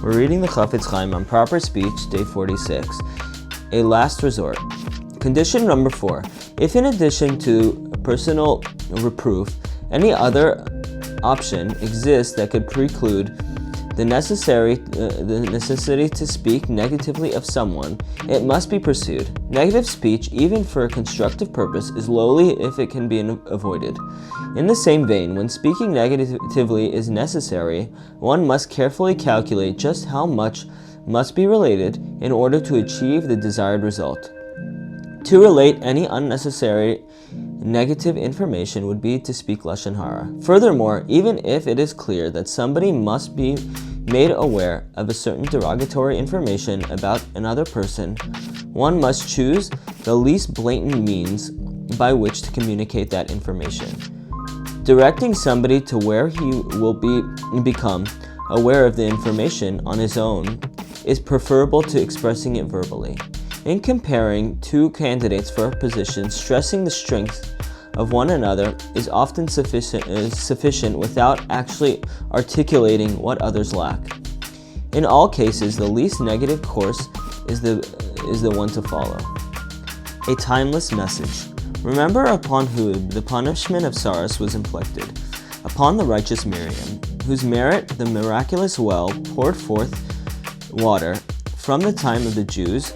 We're reading the Chofetz Chaim on proper speech, day 46. A last resort. Condition number 4. If in addition to personal reproof, any other option exists that could preclude the necessity to speak negatively of someone, it must be pursued. Negative speech, even for a constructive purpose, is lowly if it can be avoided. In the same vein, when speaking negatively is necessary, one must carefully calculate just how much must be related in order to achieve the desired result. To relate any unnecessary negative information would be to speak lashon hara. Furthermore, even if it is clear that somebody must be made aware of a certain derogatory information about another person, one must choose the least blatant means by which to communicate that information. Directing somebody to where he will become aware of the information on his own is preferable to expressing it verbally. In comparing two candidates for a position, stressing the strength of one another is often sufficient without actually articulating what others lack. In all cases, the least negative course is the one to follow. A timeless message. Remember upon whom the punishment of Saras was inflicted, upon the righteous Miriam, whose merit the miraculous well poured forth water from the time of the Jews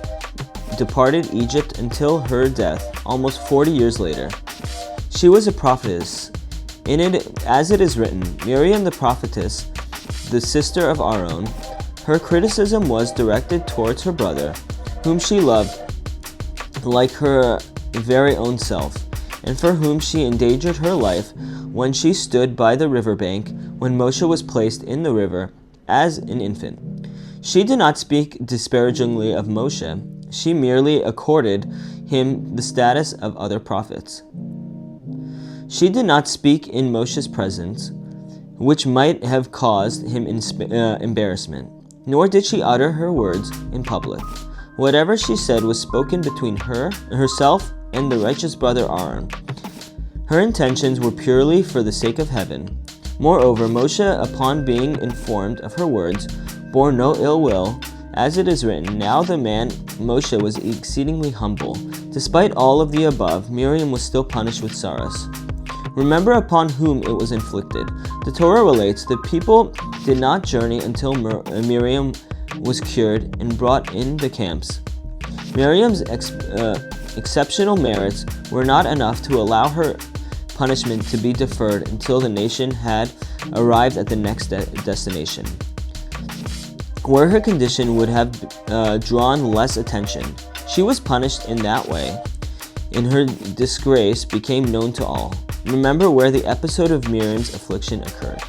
departed Egypt until her death, almost 40 years later. She was a prophetess. In it, as it is written, Miriam the prophetess, the sister of Aaron, her criticism was directed towards her brother, whom she loved like her very own self, and for whom she endangered her life when she stood by the riverbank when Moshe was placed in the river as an infant. She did not speak disparagingly of Moshe. She merely accorded him the status of other prophets. She did not speak in Moshe's presence, which might have caused him embarrassment, nor did she utter her words in public. Whatever she said was spoken between herself and the righteous brother Aaron. Her intentions were purely for the sake of heaven. Moreover, Moshe, upon being informed of her words, bore no ill will. As it is written, now the man Moshe was exceedingly humble. Despite all of the above, Miriam was still punished with Saras. Remember upon whom it was inflicted. The Torah relates the people did not journey until Miriam was cured and brought in the camps. Miriam's exceptional merits were not enough to allow her punishment to be deferred until the nation had arrived at the next destination, where her condition would have drawn less attention. She was punished in that way, and her disgrace became known to all. Remember where the episode of Miriam's affliction occurred.